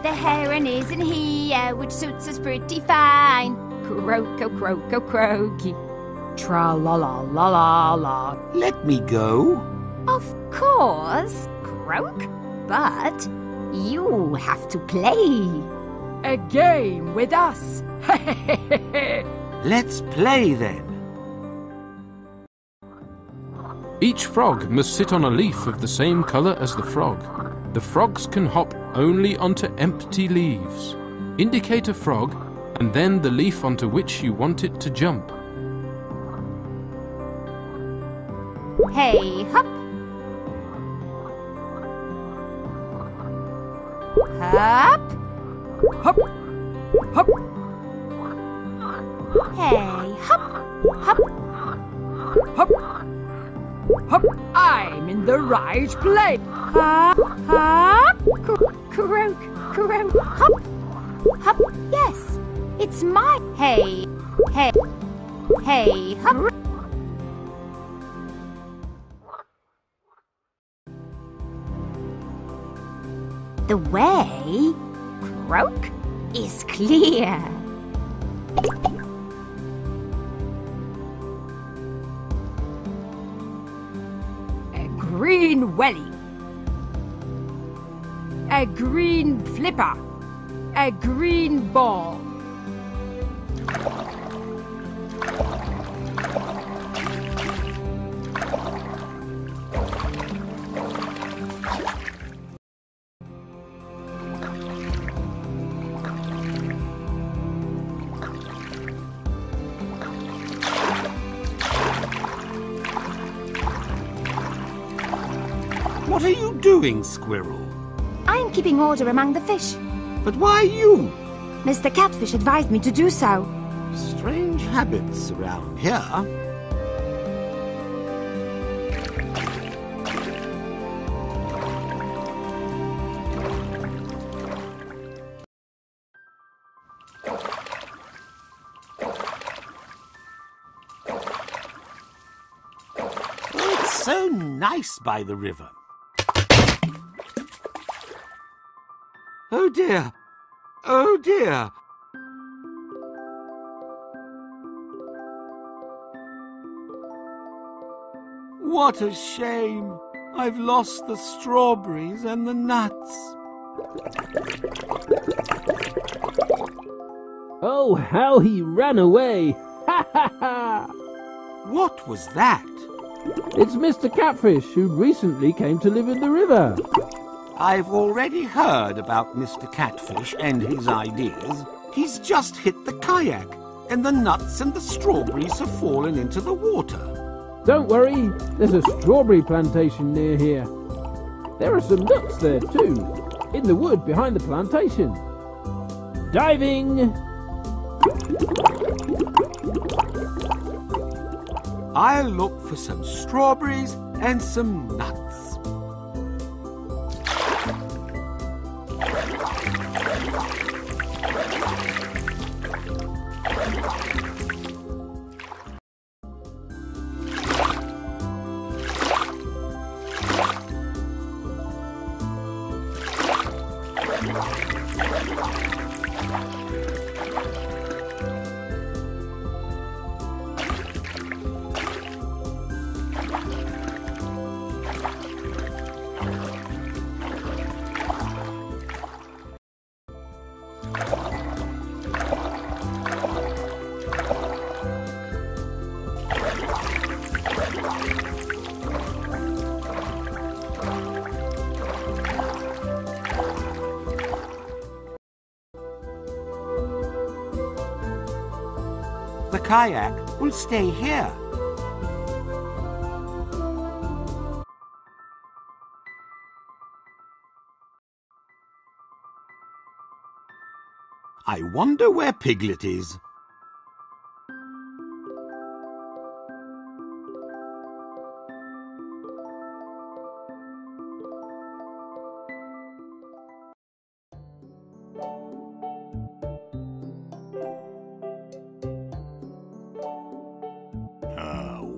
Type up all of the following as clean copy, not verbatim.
The heron isn't here, which suits us pretty fine. Croak, croak, croaky. Tra-la-la-la-la-la. Let me go. Of course, croak, but you have to play. A game with us. Let's play then. Each frog must sit on a leaf of the same colour as the frog. The frogs can hop only onto empty leaves. Indicate a frog and then the leaf onto which you want it to jump. Hey, hop. Hop. Hop, hop. Hey, hop. Hop. Hop, hop. I'm in the right place. Hop. Hop. Croak. Croak. Hop. Hop. Yes, it's my. Hey. Hey. Hey, hop. The way, croak, is clear. A green welly. A green flipper. A green ball. What are you doing, Squirrel? I'm keeping order among the fish. But why you? Mr. Catfish advised me to do so. Strange habits around here. Oh, it's so nice by the river. Oh dear! Oh dear! What a shame! I've lost the strawberries and the nuts. Oh, how he ran away! Ha ha ha! What was that? It's Mr. Catfish, who recently came to live in the river. I've already heard about Mr. Catfish and his ideas. He's just hit the kayak, and the nuts and the strawberries have fallen into the water. Don't worry, there's a strawberry plantation near here. There are some nuts there too, in the wood behind the plantation. Diving! I'll look for some strawberries and some nuts. The kayak will stay here. I wonder where Piglet is.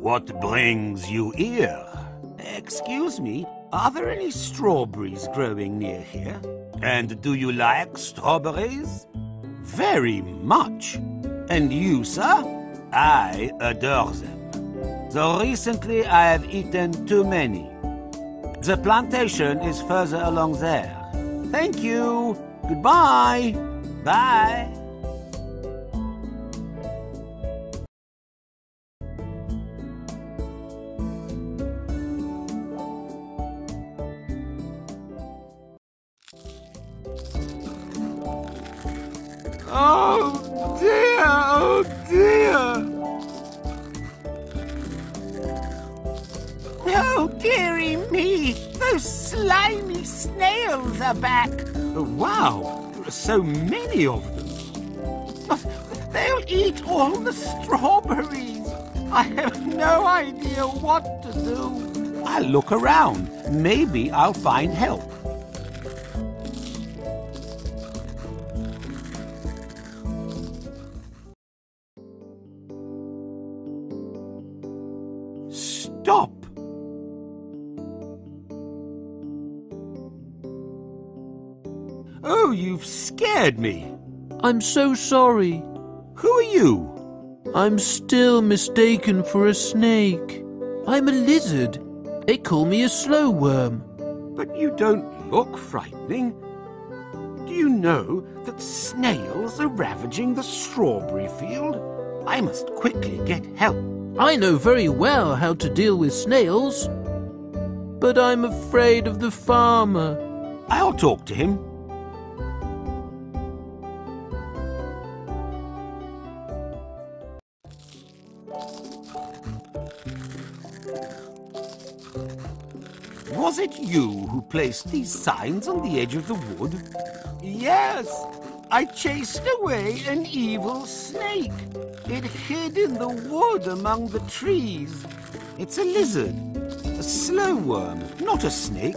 What brings you here? Excuse me, are there any strawberries growing near here? And do you like strawberries? Very much. And you, sir? I adore them. Though recently I have eaten too many. The plantation is further along there. Thank you. Goodbye. Bye. Oh dear, oh dear. Oh, dearie me, those slimy snails are back. Oh, wow, there are so many of them. But they'll eat all the strawberries. I have no idea what to do. I'll look around. Maybe I'll find help. Stop! Oh, you've scared me. I'm so sorry. Who are you? I'm still mistaken for a snake. I'm a lizard. They call me a slow worm. But you don't look frightening. Do you know that snails are ravaging the strawberry field? I must quickly get help. I know very well how to deal with snails. But I'm afraid of the farmer. I'll talk to him. Was it you who placed these signs on the edge of the wood? Yes, I chased away an evil snake. It hid in the wood among the trees. It's a lizard, a slow worm, not a snake,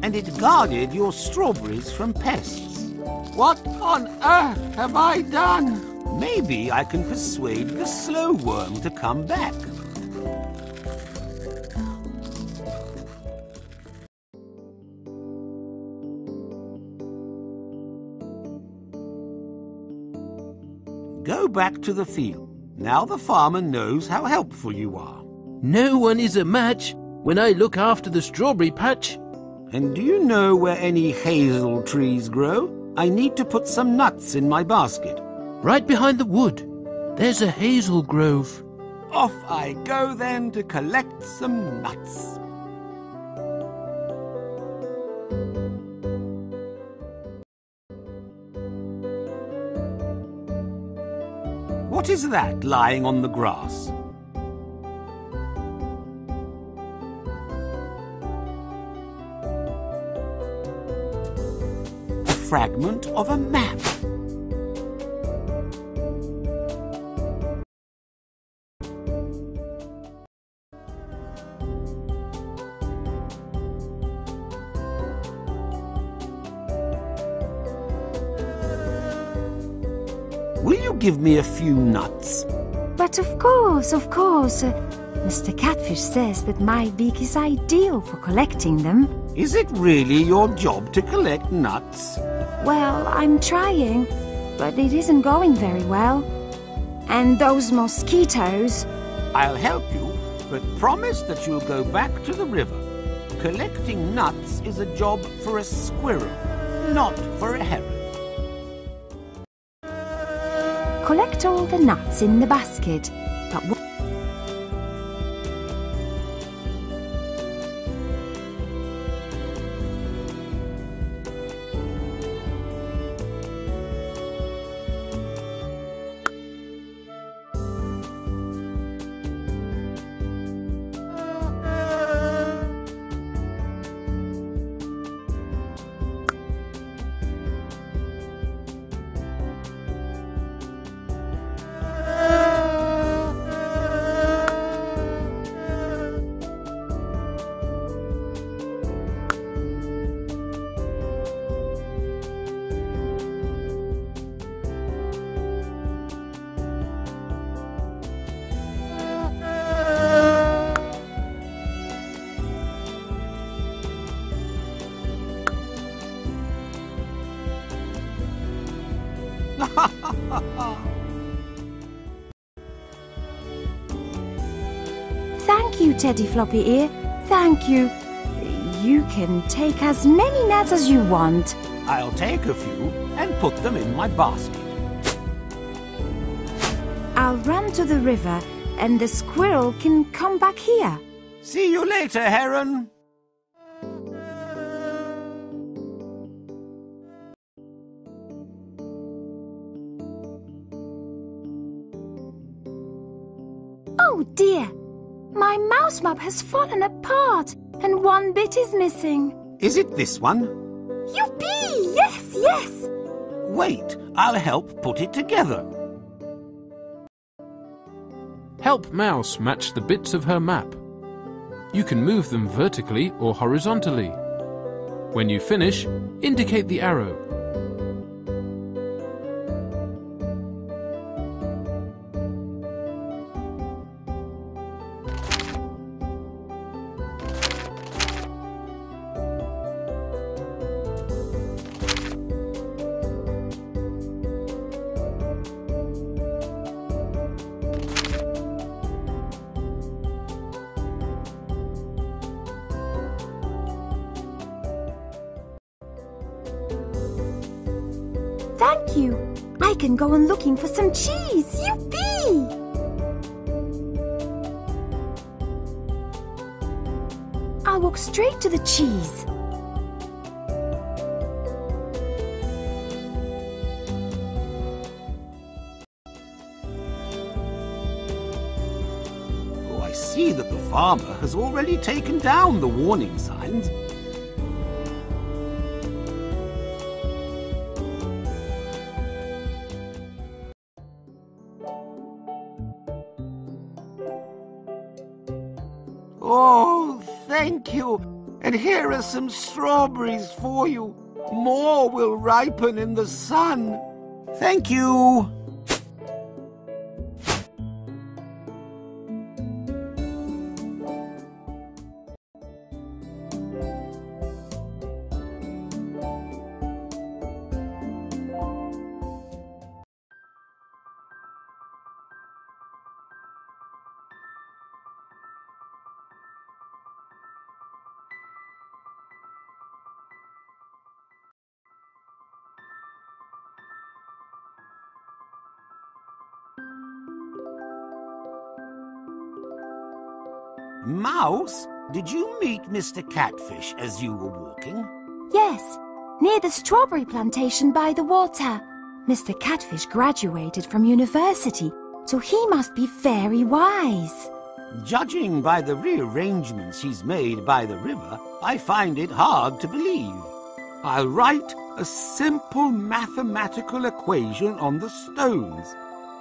and it guarded your strawberries from pests. What on earth have I done? Maybe I can persuade the slow worm to come back. Go back to the field. Now the farmer knows how helpful you are. No one is a match when I look after the strawberry patch. And do you know where any hazel trees grow? I need to put some nuts in my basket. Right behind the wood. There's a hazel grove. Off I go then to collect some nuts. What is that lying on the grass? A fragment of a map. Will you give me a few nuts? But of course. Mr. Catfish says that my beak is ideal for collecting them. Is it really your job to collect nuts? Well, I'm trying, but it isn't going very well. And those mosquitoes... I'll help you, but promise that you'll go back to the river. Collecting nuts is a job for a squirrel, not for a heron. Collect all the nuts in the basket, but... Thank you, Teddy Floppy Ear. Thank you. You can take as many nuts as you want. I'll take a few and put them in my basket. I'll run to the river and the squirrel can come back here. See you later, Heron. Oh dear! My mouse map has fallen apart and one bit is missing. Is it this one? Yippee! Yes, yes! Wait, I'll help put it together. Help Mouse match the bits of her map. You can move them vertically or horizontally. When you finish, indicate the arrow. Thank you. I can go on looking for some cheese. Yippee! I'll walk straight to the cheese. Oh, I see that the farmer has already taken down the warning signs. Oh, thank you. And here are some strawberries for you. More will ripen in the sun. Thank you. Mouse, did you meet Mr. Catfish as you were walking? Yes, near the strawberry plantation by the water. Mr. Catfish graduated from university, so he must be very wise. Judging by the rearrangements he's made by the river, I find it hard to believe. I'll write a simple mathematical equation on the stones.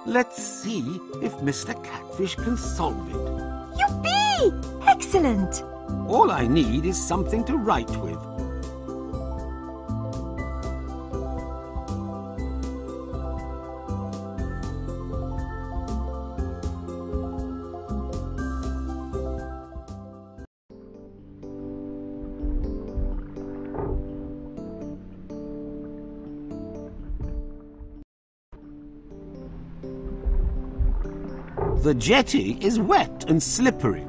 Let's see if Mr. Catfish can solve it. Yippee! Excellent! All I need is something to write with. The jetty is wet and slippery.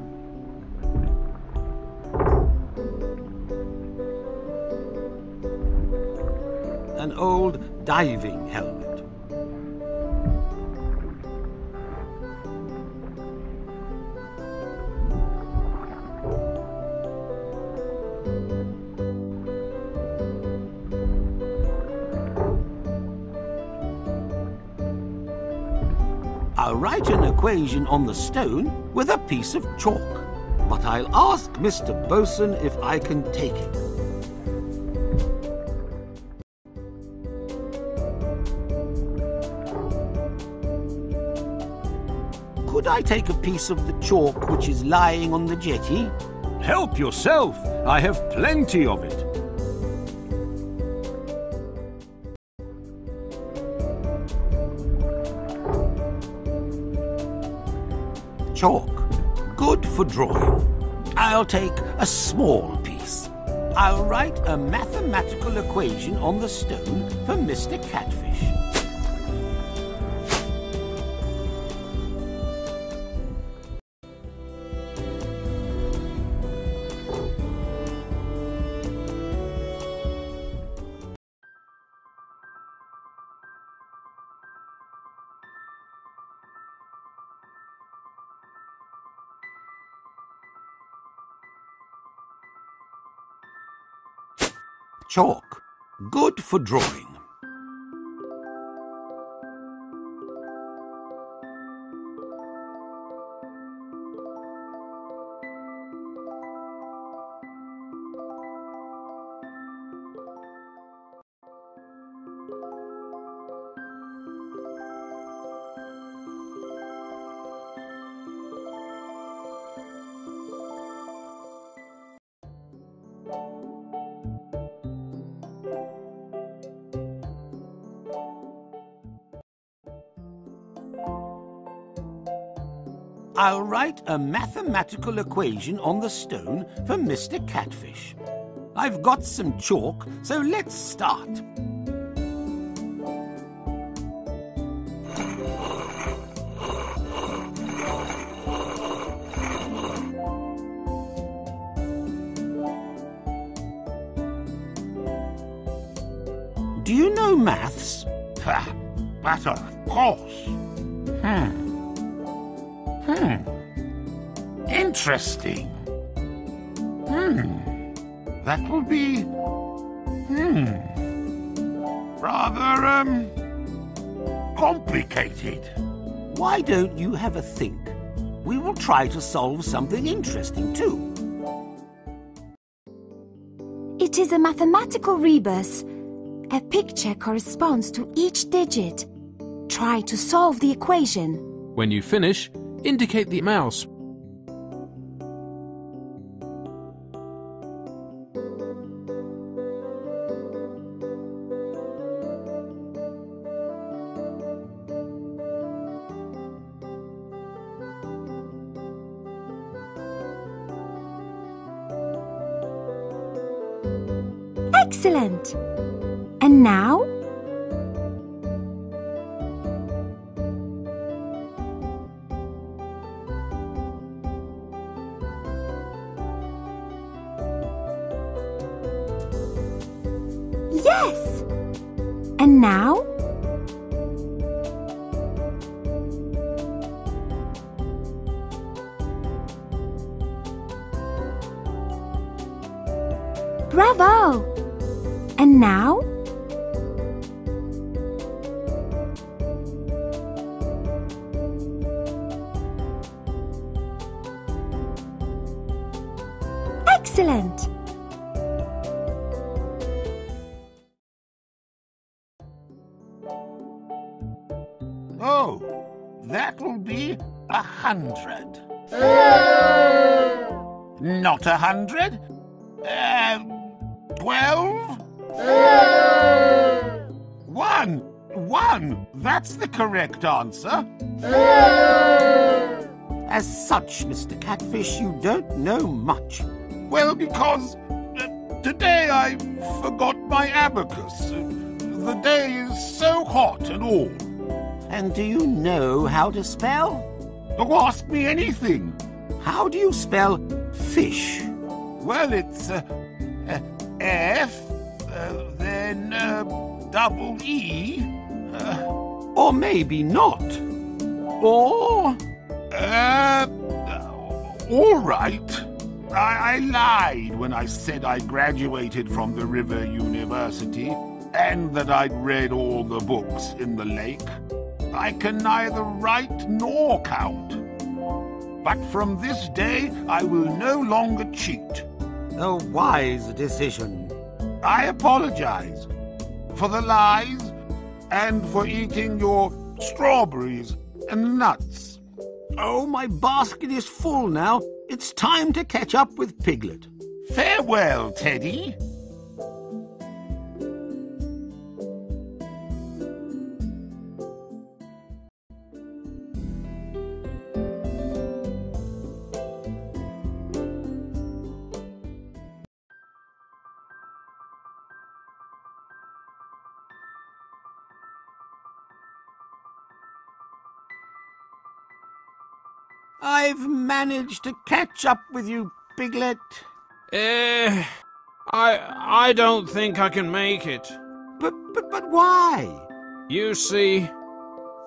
An old diving helmet. I'll write an equation on the stone with a piece of chalk, but I'll ask Mr. Bosun if I can take it. Could I take a piece of the chalk which is lying on the jetty? Help yourself. I have plenty of it. Chalk, good for drawing. I'll take a small piece. I'll write a mathematical equation on the stone for Mr. Catfish. Chalk. Good for drawing. I'll write a mathematical equation on the stone for Mr. Catfish. I've got some chalk, so let's start. Do you know maths? But of course. Interesting. That will be... rather, complicated. Why don't you have a think? We will try to solve something interesting too. It is a mathematical rebus. A picture corresponds to each digit. Try to solve the equation. When you finish, indicate the mouse. Excellent! And now? Yes! And now? Bravo! And now? Excellent! Oh, that will be 100. Not 100? 12? 1! That's the correct answer. As such, Mr. Catfish, you don't know much. Well, because today I forgot my abacus. The day is so hot and all. And do you know how to spell? Oh, ask me anything. How do you spell fish? Well, it's F, then double E. Or maybe not. Or... all right. I lied when I said I graduated from the River University and that I'd read all the books in the lake. I can neither write nor count. But from this day, I will no longer cheat. A wise decision. I apologize for the lies and for eating your strawberries and nuts. Oh, my basket is full now. It's time to catch up with Piglet. Farewell, Teddy. I've managed to catch up with you, Piglet. I don't think I can make it. But why? You see,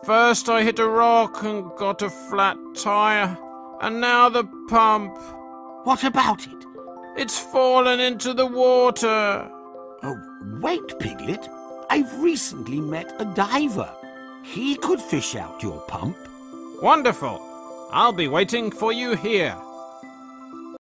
first I hit a rock and got a flat tire, and now the pump. What about it? It's fallen into the water. Oh, wait, Piglet. I've recently met a diver. He could fish out your pump. Wonderful. I'll be waiting for you here.